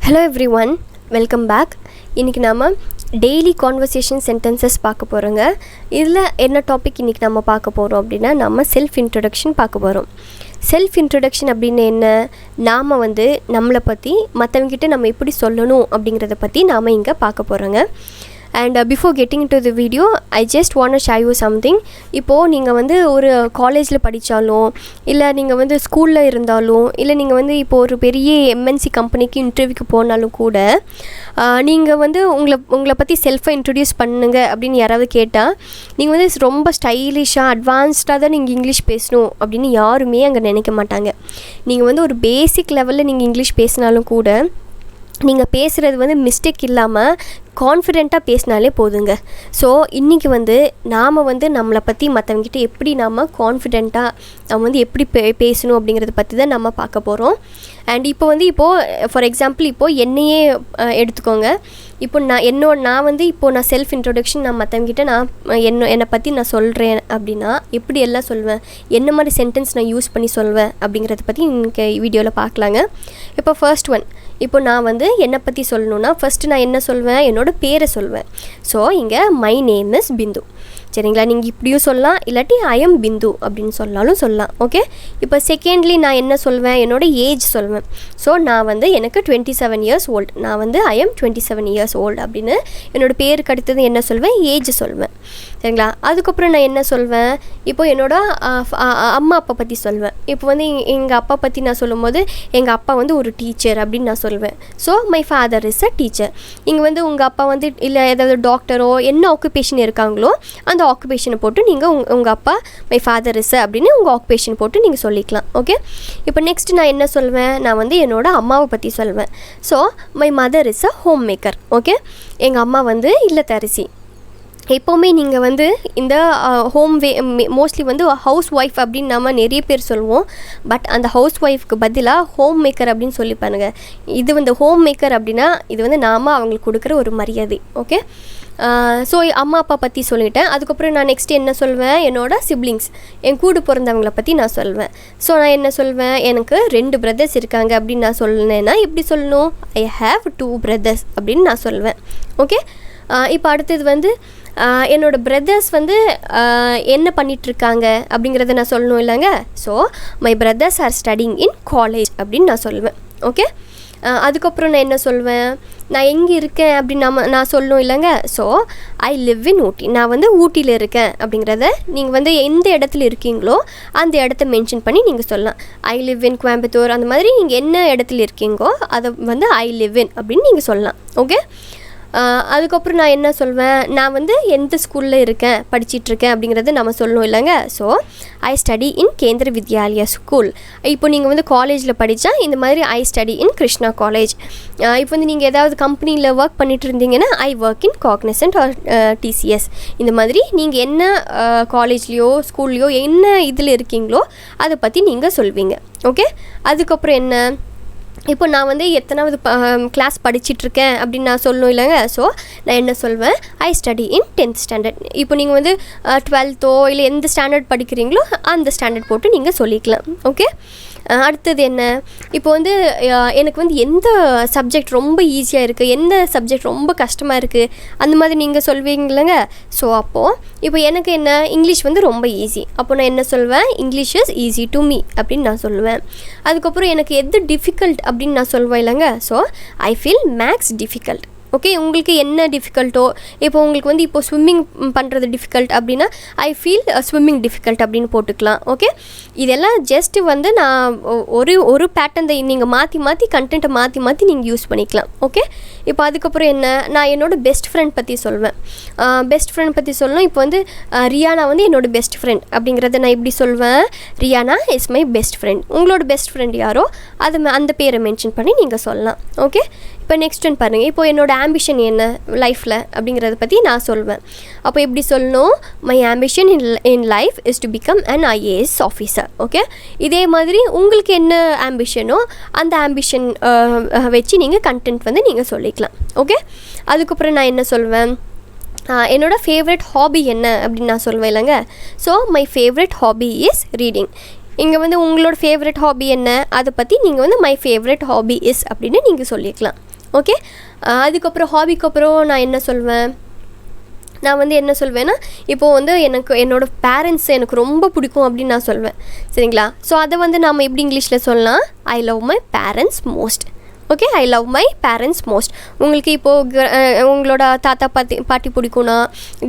Hello everyone, welcome back. இன்னைக்கு நாம daily conversation sentences பார்க்க போறோங்க. இதுல என்ன டாபிக் இன்னைக்கு நாம பார்க்க போறோம் அப்படினா நாம செல்ஃப் இன்ட்ரோடக்ஷன் பார்க்க போறோம். செல்ஃப் இன்ட்ரோடக்ஷன் அப்படினா என்ன? நாம நம்மளை பத்தி மத்தவங்க கிட்ட நம்ம எப்படி சொல்லணும் அப்படிங்கறத பத்தி நாம இங்க பார்க்க போறோங்க. And before getting into the video, I just want to share you something. இப்போ நீங்க ஒரு காலேஜ்ல படிச்சாலும் இல்ல நீங்க ஸ்கூல்ல இருந்தாலும் இல்ல நீங்க இப்போ ஒரு பெரிய MNC கம்பெனிக்கு இன்டர்வியூக்கு போனாலும் கூட நீங்க உங்களை பத்தி செல்ஃபை இன்ட்ரோ듀ce பண்ணுங்க அப்படினு யாராவது கேட்டா நீங்க ரொம்ப ஸ்டைலிஷா அட்வான்ஸ்டா தான் நீங்க இங்கிலீஷ் பேசணும் அப்படினு யாருமே அங்க நினைக்க மாட்டாங்க. நீங்க ஒரு பேசிக் லெவல்ல நீங்க இங்கிலீஷ் பேசினாலும் கூட நீங்க பேசுறது மிஸ்டேக் இல்லாம கான்ஃபிடென்ட்டாக பேசினாலே போதுங்க. ஸோ இன்றைக்கி நாம் நம்மளை பற்றி மற்றவங்கிட்ட எப்படி நாம் கான்ஃபிடென்ட்டாக நம்ம எப்படி பேசணும் அப்படிங்கிறத பற்றி தான் நம்ம பார்க்க போகிறோம். அண்ட் இப்போது ஃபார் எக்ஸாம்பிள் இப்போது என்னையே எடுத்துக்கோங்க. இப்போ நான் செல்ஃப் இன்ட்ரோடக்ஷன் நான் மற்றவங்கிட்ட என்னை பற்றி நான் சொல்கிறேன் அப்படின்னா எப்படி எல்லாம் சொல்வேன், என்ன மாதிரி சென்டென்ஸ் நான் யூஸ் பண்ணி சொல்வேன் அப்படிங்கிறத பற்றி இன்றைக்கி வீடியோவில் பார்க்கலாங்க. இப்போ ஃபர்ஸ்ட் ஒன், இப்போ நான் என்னை பற்றி சொல்லணுன்னா ஃபஸ்ட்டு நான் என்ன சொல்வேன், என்னோட பேரை சொல்வேன். ஸோ இங்கே மை நேம் இஸ் பிந்து, சரிங்களா? நீங்கள் இப்படியும் சொல்லலாம், இல்லாட்டி ஐ எம் பிந்து அப்படின்னு சொன்னாலும் சொல்லலாம். ஓகே, இப்போ செகண்ட்லி நான் என்ன சொல்வேன், என்னோட ஏஜ் சொல்வேன். ஸோ நான் எனக்கு 27 years old, நான் ஐ எம் 27 years old அப்படின்னு என்னோடய பேருக்கு அடுத்தது என்ன சொல்வேன், ஏஜ் சொல்வேன், சரிங்களா? அதுக்கப்புறம் நான் என்ன சொல்வேன், இப்போ என்னோட அம்மா அப்பா பற்றி சொல்வேன். இப்போ எங்கள் அப்பா பற்றி நான் சொல்லும்போது எங்கள் அப்பா ஒரு டீச்சர் அப்படின்னு நான் சொல்வேன். So my father is a teacher. இங்கே உங்கள் அப்பா இல்லை ஏதாவது டாக்டரோ என்ன ஆக்குபேஷன் இருக்காங்களோ அந்த ஆக்குபேஷனை போட்டு நீங்கள் உங்கள் அப்பா மை ஃபாதர் இஸ் அப்படின்னு உங்கள் ஆக்குபேஷன் போட்டு நீங்கள் சொல்லிக்கலாம். ஓகே, இப்போ நெக்ஸ்ட் நான் என்ன சொல்வேன், நான் என்னோட அம்மாவை பற்றி சொல்வேன். So my mother is a home maker. Okay, எங்கள் அம்மா இல்லத்தரசி. எப்போவுமே நீங்கள் இந்த மோஸ்ட்லி ஹவுஸ் ஒய்ஃப் அப்படின்னு நம்ம நிறைய பேர் சொல்லுவோம். பட் அந்த ஹவுஸ் ஒய்ஃப்க்கு பதிலாக ஹோம் மேக்கர் அப்படின்னு சொல்லி பாருங்க. இது ஹோம் மேக்கர் அப்படின்னா இது நாம் அவங்களுக்கு கொடுக்குற ஒரு மரியாதை. ஓகே, ஸோ அம்மா அப்பா பற்றி சொல்லிட்டேன். அதுக்கப்புறம் நான் நெக்ஸ்ட் என்ன சொல்வேன், என்னோட சிப்ளிங்ஸ், என் கூட பிறந்தவங்களை பற்றி நான் சொல்வேன். ஸோ நான் என்ன சொல்வேன், எனக்கு 2 brothers இருக்காங்க அப்படின்னு நான் சொன்னேன்னா எப்படி சொல்லணும், ஐ ஹாவ் 2 brothers அப்படின்னு நான் சொல்வேன். ஓகே, இப்போ அடுத்தது என்னோடய பிரதர்ஸ் என்ன பண்ணிகிட்ருக்காங்க அப்படிங்கிறத நான் சொல்லணும் இல்லைங்க. So my brothers R studying in college அப்படின்னு நான் சொல்லுவேன். ஓகே, அதுக்கப்புறம் நான் என்ன சொல்வேன், நான் எங்கே இருக்கேன் அப்படின்னு நான் சொல்லணும் இல்லைங்க. ஸோ ஐ லிவ் இன் ஊட்டி, நான் ஊட்டியில் இருக்கேன் அப்படிங்கிறத நீங்கள் எந்த இடத்துல இருக்கீங்களோ அந்த இடத்த மென்ஷன் பண்ணி நீங்கள் சொல்லலாம். ஐ லிவ் இன் கோயம்புத்தூர், அந்த மாதிரி நீங்கள் என்ன இடத்துல இருக்கீங்களோ அதை ஐ லிவ் இன் அப்படின்னு நீங்கள் சொல்லலாம். ஓகே, அதுக்கப்புறம் நான் என்ன சொல்வேன், நான் எந்த ஸ்கூலில் இருக்கேன் படிச்சிட்ருக்கேன் அப்படிங்கிறது நம்ம சொல்லணும் இல்லைங்க. ஸோ ஐ ஸ்டடி இன் கேந்திர வித்யாலயா ஸ்கூல். இப்போ நீங்கள் காலேஜில் படித்தா இந்த மாதிரி I study in Krishna college. இப்போ நீங்கள் ஏதாவது கம்பெனியில் ஒர்க் பண்ணிட்டு இருந்தீங்கன்னா I work in Cognizant or TCS. இந்த மாதிரி நீங்கள் என்ன காலேஜ்லேயோ ஸ்கூல்லையோ என்ன இதில் இருக்கீங்களோ அதை பற்றி நீங்கள் சொல்வீங்க. ஓகே, அதுக்கப்புறம் என்ன, இப்போ நான் எத்தனாவது கிளாஸ் படிச்சிட்ருக்கேன் அப்படின்னு நான் சொல்லணும் இல்லைங்க. ஸோ நான் என்ன சொல்வேன், ஐ ஸ்டடி இன் 10th standard. இப்போ நீங்கள் 12th இல்லை எந்த ஸ்டாண்டர்ட் படிக்கிறீங்களோ அந்த ஸ்டாண்டர்ட் போட்டு நீங்கள் சொல்லிக்கலாம். ஓகே, அடுத்தது என்ன, இப்போ எனக்கு எந்த சப்ஜெக்ட் ரொம்ப ஈஸியாக இருக்குது, எந்த சப்ஜெக்ட் ரொம்ப கஷ்டமாக இருக்குது அந்த மாதிரி நீங்கள் சொல்வீங்களேங்க. ஸோ அப்போது இப்போ எனக்கு என்ன, இங்கிலீஷ் ரொம்ப ஈஸி. அப்போ நான் என்ன சொல்வேன், English is easy to me அப்படின்னு நான் சொல்லுவேன். அதுக்கப்புறம் எனக்கு எது டிஃபிகல்ட் அப்படின்னு நான் சொல்வேன் இல்லைங்க. So I feel makes difficult. Okay, உங்களுக்கு என்ன டிஃபிகல்ட்டோ, இப்போ உங்களுக்கு இப்போ ஸ்விம்மிங் பண்ணுறது டிஃபிகல்ட் அப்படின்னா ஐ ஃபீல் ஸ்விம்மிங் டிஃபிகல்ட் அப்படின்னு போட்டுக்கலாம். ஓகே, இதெல்லாம் ஜஸ்ட்டு நான் ஒரு பேட்டர்ன் தான், நீங்கள் மாற்றி கண்டென்ட்டை மாற்றி நீங்கள் யூஸ் பண்ணிக்கலாம். ஓகே, இப்போ அதுக்கப்புறம் என்ன, நான் என்னோட பெஸ்ட் ஃப்ரெண்ட் பற்றி சொல்வேன். பெஸ்ட் ஃப்ரெண்ட் பற்றி சொல்லணும். இப்போ ரியானா என்னோட பெஸ்ட் ஃப்ரெண்ட் அப்படிங்கிறத நான் இப்படி சொல்வேன், Riyana is my best friend. உங்களோட பெஸ்ட் ஃப்ரெண்ட் யாரோ அந்த பேரை மென்ஷன் பண்ணி நீங்கள் சொல்லலாம். ஓகே, இப்போ நெக்ஸ்ட் ஒன் பாருங்கள், இப்போ என்னோட ஆம்பிஷன் என்ன லைஃப்பில் அப்படிங்கிறத பற்றி நான் சொல்வேன். அப்போ எப்படி சொல்லணும், my ambition in life is to become an IAS officer. Okay, இதே மாதிரி உங்களுக்கு என்ன ஆம்பிஷனோ அந்த ஆம்பிஷன் வச்சு நீங்கள் கண்டென்ட் நீங்கள் சொல்லிக்கலாம். ஓகே, அதுக்கப்புறம் நான் என்ன சொல்வேன், என்னோட ஃபேவரட் ஹாபி என்ன அப்படின்னு நான் சொல்வேன் இல்லைங்க. So my favourite hobby is reading. இங்கே உங்களோட ஃபேவரட் ஹாபி என்ன அதை பற்றி நீங்கள் மை ஃபேவரட் ஹாபி இஸ் அப்படின்னு நீங்கள் சொல்லிக்கலாம். ஓகே. அதுக்கப்புறம் ஹாபிக்கு அப்புறம் நான் என்ன சொல்வேன், நான் வந்து என்ன சொல்வேன்னா, இப்போது வந்து எனக்கு என்னோடய பேரண்ட்ஸ் எனக்கு ரொம்ப பிடிக்கும் அப்படின்னு நான் சொல்வேன். சரிங்களா? ஸோ அதை வந்து நாம் எப்படி இங்கிலீஷில் சொல்லலாம், I love my parents most. Okay, I love my parents most. உங்களுக்கு இப்போது உங்களோட தாத்தா பாட்டி பிடிக்கும்னா,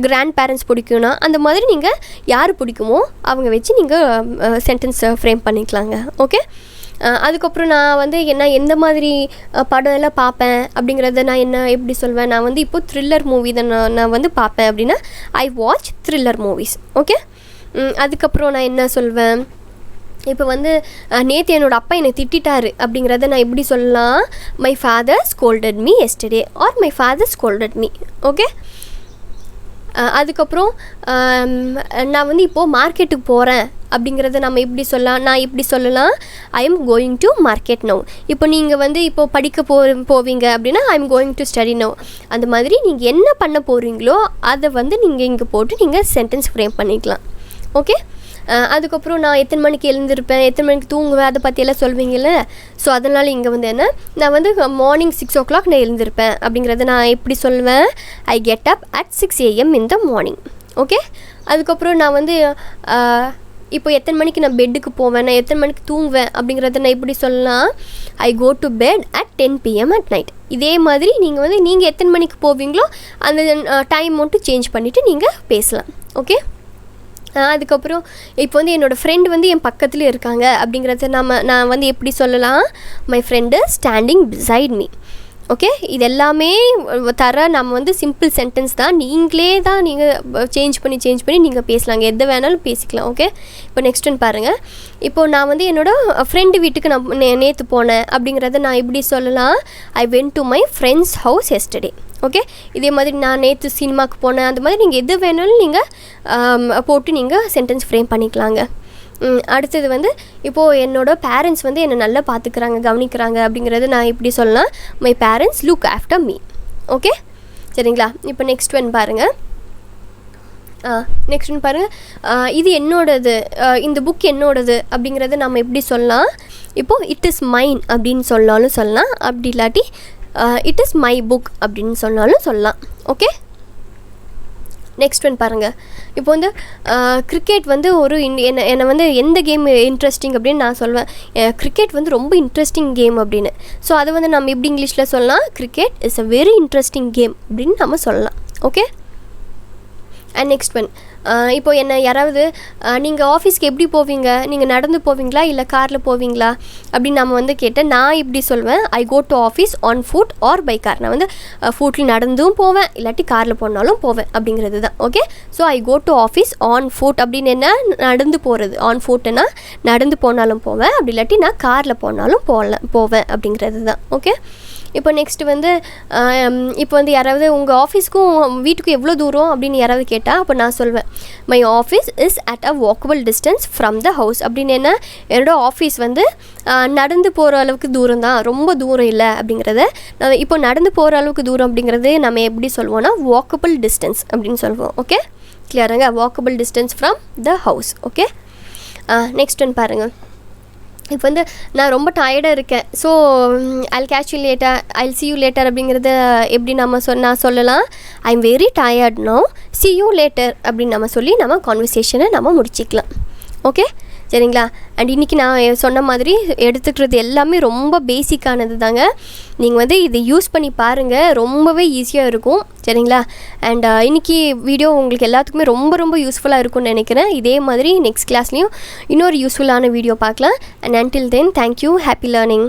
கிராண்ட் பேரண்ட்ஸ் பிடிக்கும்னா, அந்த மாதிரி நீங்கள் யார் பிடிக்குமோ அவங்க வச்சு நீங்கள் சென்டென்ஸை ஃப்ரேம் பண்ணிக்கலாங்க. ஓகே. அதுக்கப்புறம் நான் வந்து எந்த மாதிரி படம் எல்லாம் பார்ப்பேன் அப்படிங்கிறத நான் எப்படி சொல்வேன், நான் வந்து இப்போது த்ரில்லர் மூவி தான் நான் வந்து பார்ப்பேன் அப்படின்னா I watch thriller movies. Okay. அதுக்கப்புறம் நான் என்ன சொல்வேன், இப்போ வந்து நேற்று என்னோடய அப்பா என்னை திட்டாரு அப்படிங்கிறத நான் எப்படி சொல்லலாம், my father scolded me yesterday R my father scolded me. Okay. அதுக்கப்புறம் நான் வந்து இப்போது மார்க்கெட்டுக்கு போகிறேன் அப்படிங்கிறத நம்ம எப்படி சொல்லலாம், நான் எப்படி சொல்லலாம், I am going to market now. இப்போ நீங்கள் வந்து இப்போது படிக்க போவீங்க அப்படின்னா I am going to study now. அந்த மாதிரி நீங்கள் என்ன பண்ண போகிறீங்களோ அதை வந்து நீங்கள் இங்கே போட்டு நீங்கள் சென்டென்ஸ் ஃப்ரேம் பண்ணிக்கலாம். ஓகே. அதுக்கப்புறம் நான் எத்தனை மணிக்கு எழுந்திருப்பேன், எத்தனை மணிக்கு தூங்குவேன், அதை பற்றியெல்லாம் சொல்வீங்கள்ல. ஸோ அதனால் இங்கே வந்து என்ன, நான் வந்து மார்னிங் 6 o'clock நான் எழுந்திருப்பேன் அப்படிங்கிறத நான் எப்படி சொல்வேன், I get up at 6 AM in the morning. Okay. அதுக்கப்புறம் நான் வந்து இப்போ எத்தனை மணிக்கு நான் பெட்டுக்கு போவேன், நான் எத்தனை மணிக்கு தூங்குவேன் அப்படிங்கிறத நான் எப்படி சொல்லலாம், I go to bed at 10 PM at night. இதே மாதிரி நீங்கள் வந்து நீங்கள் எத்தனை மணிக்கு போவீங்களோ அந்த டைம் மட்டும் சேஞ்ச் பண்ணிவிட்டு நீங்கள் பேசலாம். ஓகே. அதுக்கப்புறம் இப்போ வந்து என்னோடய ஃப்ரெண்டு வந்து என் பக்கத்தில் இருக்காங்க அப்படிங்கிறத நான் வந்து எப்படி சொல்லலாம், my friend standing beside me. Okay. இது எல்லாமே நம்ம வந்து சிம்பிள் சென்டென்ஸ் தான், நீங்களே தான் நீங்கள் சேஞ்ச் பண்ணி நீங்கள் பேசலாங்க, எதை வேணாலும் பேசிக்கலாம். ஓகே. இப்போ நெக்ஸ்ட் ஒன் பாருங்கள். இப்போது நான் வந்து என்னோடய ஃப்ரெண்டு வீட்டுக்கு நான் நேற்று போனேன் அப்படிங்கிறத நான் எப்படி சொல்லலாம், I went to my friends house yesterday. Okay. இதே மாதிரி நான் நேற்று சினிமாவுக்கு போனேன், அந்த மாதிரி நீங்கள் எது வேணாலும் நீங்கள் போட்டு நீங்கள் சென்டென்ஸ் ஃப்ரேம் பண்ணிக்கலாங்க. அடுத்தது வந்து இப்போது என்னோடய பேரண்ட்ஸ் வந்து என்னை நல்லா பார்த்துக்கிறாங்க, கவனிக்கிறாங்க அப்படிங்கிறது நான் எப்படி சொல்லலாம், my parents look after me. Okay. சரிங்களா? இப்போ நெக்ஸ்ட் ஒன் பாருங்கள். இது என்னோடது, இந்த புக் என்னோடது அப்படிங்கிறத நம்ம எப்படி சொல்லலாம், இப்போது இட் இஸ் மைன் அப்படின்னு சொன்னாலும் சொல்லலாம், அப்படி இல்லாட்டி இட் இஸ் மை புக் அப்படின்னு சொன்னாலும் சொல்லலாம். ஓகே. நெக்ஸ்ட் ஒன் பாருங்கள். இப்போ வந்து கிரிக்கெட் வந்து ஒரு என்னை வந்து எந்த கேம் இன்ட்ரெஸ்டிங் அப்படின்னு நான் சொல்வேன், கிரிக்கெட் வந்து ரொம்ப இன்ட்ரெஸ்டிங் கேம் அப்படின்னு. ஸோ அதை வந்து நம்ம எப்படி இங்கிலீஷில் சொல்லலாம், cricket is a very interesting game அப்படின்னு நம்ம சொல்லலாம். ஓகே. அண்ட் நெக்ஸ்ட் ஒன், இப்போது என்ன யாராவது நீங்கள் ஆஃபீஸ்க்கு எப்படி போவீங்க, நீங்கள் நடந்து போவீங்களா இல்லை காரில் போவீங்களா அப்படின்னு நம்ம வந்து கேட்டால் நான் இப்படி சொல்வேன், I go to office on foot or by car. நான் வந்து ஃபுட்டில் நடந்தும் போவேன் இல்லாட்டி காரில் போனாலும் போவேன் அப்படிங்கிறது தான். Okay. So I go to office on foot அப்படின்னு என்ன, நடந்து போகிறது. ஆன் ஃபுட்டுன்னா நடந்து போனாலும் போவேன், அப்படி இல்லாட்டி நான் காரில் போனாலும் போவேன் அப்படிங்கிறது தான். ஓகே. இப்போ நெக்ஸ்ட்டு வந்து இப்போ வந்து யாராவது உங்கள் ஆஃபீஸ்க்கும் வீட்டுக்கும் எவ்வளோ தூரம் அப்படின்னு யாராவது கேட்டால் அப்போ நான் சொல்வேன், my office is at a walkable distance from the house. அப்படின்னு என்ன, என்னோடய ஆஃபீஸ் வந்து நடந்து போகிற அளவுக்கு தூரம் தான், ரொம்ப தூரம் இல்லை அப்படிங்கிறத. இப்போ நடந்து போகிற அளவுக்கு தூரம் அப்படிங்கிறது நம்ம எப்படி சொல்லுவோம்னா வாக்கபிள் டிஸ்டன்ஸ் அப்படின்னு சொல்லுவோம். ஓகே. கிளியருங்க, walkable distance from the house. Okay. Next one பாருங்கள். இப்போ வந்து நான் ரொம்ப டயர்டாக இருக்கேன், so I'll catch you later, I'll see you later அப்படிங்கிறத எப்படி நம்ம சொல்லலாம், I am very tired no, see you later அப்படின்னு நம்ம சொல்லி நம்ம கான்வர்சேஷனை நம்ம முடிச்சிக்கலாம். ஓகே. சரிங்களா? அண்ட் இன்றைக்கி நான் சொன்ன மாதிரி எடுத்துக்கிறது எல்லாமே ரொம்ப பேசிக்கானது தாங்க. நீங்கள் வந்து இதை யூஸ் பண்ணி பாருங்கள், ரொம்பவே ஈஸியாக இருக்கும். சரிங்களா? அண்ட் இன்றைக்கி வீடியோ உங்களுக்கு எல்லாத்துக்குமே ரொம்ப ரொம்ப யூஸ்ஃபுல்லாக இருக்கும்னு நினைக்கிறேன். இதே மாதிரி நெக்ஸ்ட் கிளாஸ்லேயும் இன்னொரு யூஸ்ஃபுல்லான வீடியோ பார்க்கலாம். And until then, thank you, happy learning.